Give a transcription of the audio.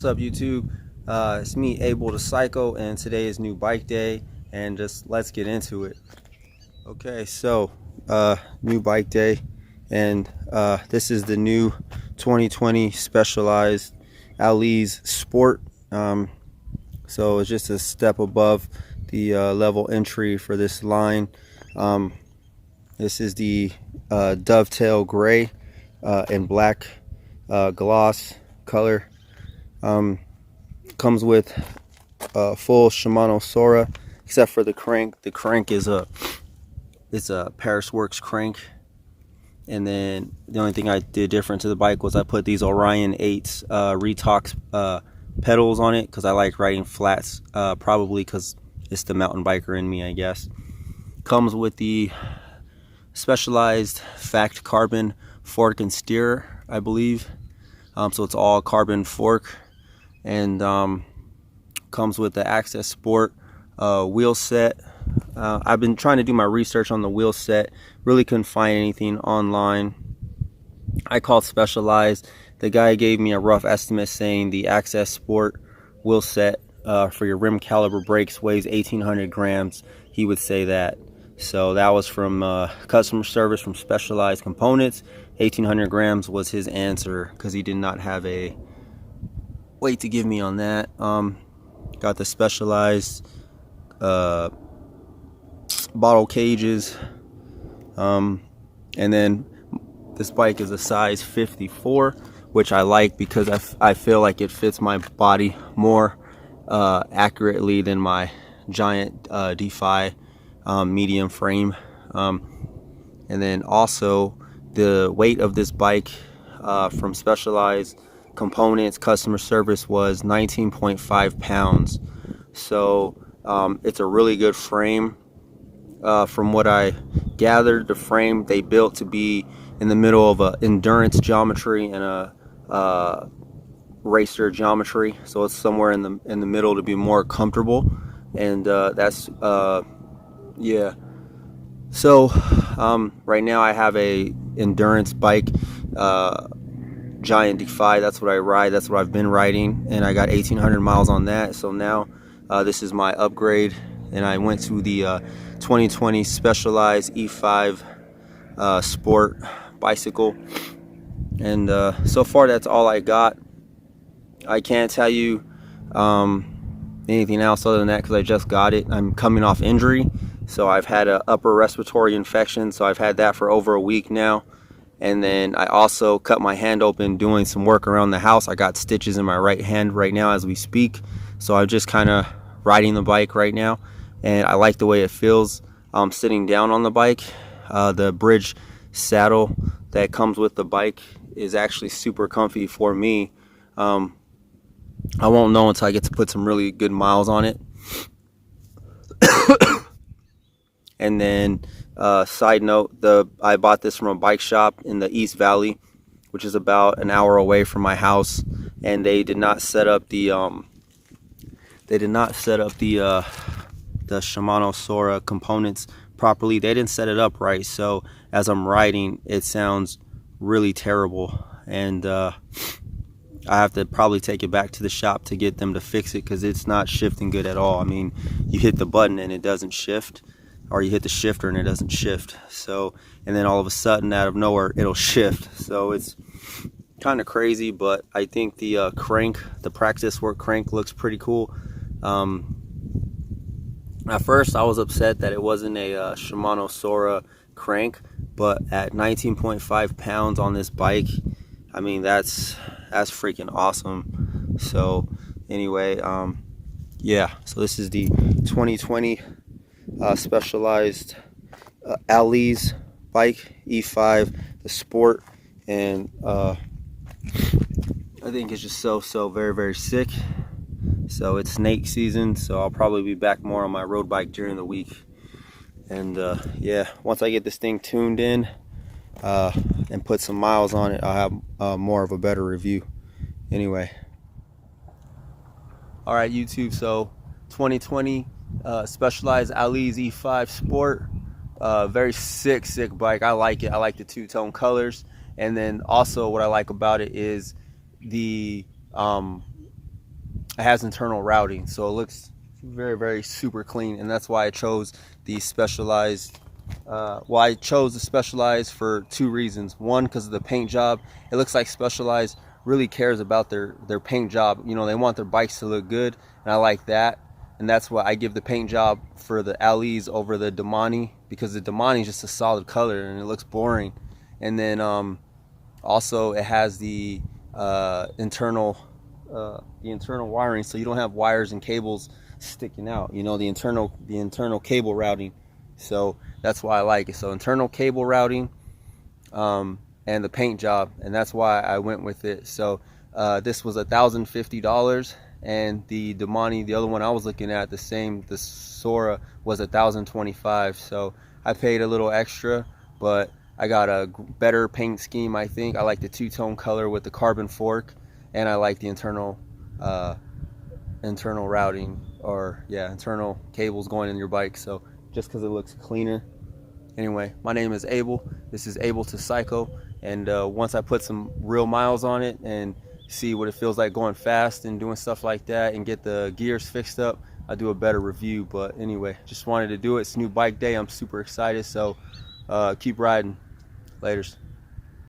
What's up, YouTube? It's me, Able to Cycle, and today is new bike day, and just let's get into it. Okay, so new bike day, and this is the new 2020 Specialized Allez Sport. So it's just a step above the level entry for this line. This is the dovetail gray and black gloss color. Comes with a full Shimano Sora, except for the crank. The crank is a Paris Works crank, and then the only thing I did different to the bike was I put these Orion 8s Retox pedals on it because I like riding flats, probably because it's the mountain biker in me, I guess. Comes with the Specialized Fact Carbon fork and steer, I believe. So it's all carbon fork, and comes with the Access Sport wheel set. I've been trying to do my research on the wheel set, really couldn't find anything online. I called Specialized. The guy gave me a rough estimate saying the Access Sport wheel set for your rim caliber brakes weighs 1,800 grams. He would say that. So that was from customer service from Specialized Components. 1,800 grams was his answer because he did not have a weight to give me on that. Got the Specialized bottle cages, and then this bike is a size 54, which I like because I feel like it fits my body more accurately than my giant Defy medium frame. And then also the weight of this bike from Specialized Components customer service was 19.5 pounds. So it's a really good frame. From what I gathered, the frame they built to be in the middle of a endurance geometry and a racer geometry, so it's somewhere in the middle to be more comfortable. And that's yeah. So right now I have a endurance bike, giant Defy. That's what I ride, that's what I've been riding, and I got 1,800 miles on that. So now this is my upgrade, and I went to the 2020 Specialized E5 Sport bicycle, and so far that's all I got. I can't tell you anything else other than that because I just got it. I'm coming off injury, so I've had an upper respiratory infection, so I've had that for over a week now. And then I also cut my hand open doing some work around the house. I got stitches in my right hand right now as we speak, so I'm just kind of riding the bike right now, and I like the way it feels. Sitting down on the bike. The bridge saddle that comes with the bike is actually super comfy for me. I won't know until I get to put some really good miles on it. And then side note, I bought this from a bike shop in the East Valley, which is about an hour away from my house, and they did not set up the Shimano Sora components properly. They didn't set it up right, so as I'm riding it sounds really terrible, and I have to probably take it back to the shop to get them to fix it because it's not shifting good at all. I mean, you hit the button and it doesn't shift, or you hit the shifter and it doesn't shift. So, and then all of a sudden out of nowhere it'll shift. So it's kind of crazy, but I think the crank, the practice work crank, looks pretty cool. At first I was upset that it wasn't a Shimano Sora crank, but at 19.5 pounds on this bike, I mean, that's freaking awesome. So anyway, yeah, so this is the 2020 Specialized Allez bike, E5, the Sport, and I think it's just so very, very sick. So it's snake season, so I'll probably be back more on my road bike during the week. And yeah, once I get this thing tuned in and put some miles on it, I'll have more of a better review. Anyway, all right, YouTube, so 2020 Specialized Allez E5 Sport, very sick bike. I like it. I like the two-tone colors, and then also what I like about it is the it has internal routing, so it looks very super clean, and that's why I chose the Specialized. Well, I chose the Specialized for two reasons. One, because of the paint job. It looks like Specialized really cares about their paint job. You know, they want their bikes to look good, and I like that. And that's why I give the paint job for the Allez over the Damani, because the Damani is just a solid color and it looks boring. And then also it has the internal wiring, so you don't have wires and cables sticking out. You know, the internal cable routing. So that's why I like it. So internal cable routing, and the paint job, and that's why I went with it. So this was $1,050, and the Damani, the other one I was looking at, the Sora, was $1,025. So I paid a little extra, but I got a better paint scheme. I think I like the two-tone color with the carbon fork, and I like the internal routing, or yeah, internal cables going in your bike. So just because it looks cleaner. Anyway, my name is Abel. This is Able to Cycle, and once I put some real miles on it and see what it feels like going fast and doing stuff like that and get the gears fixed up, I'll do a better review. But anyway, just wanted to do it. It's new bike day. I'm super excited, so keep riding. Laters.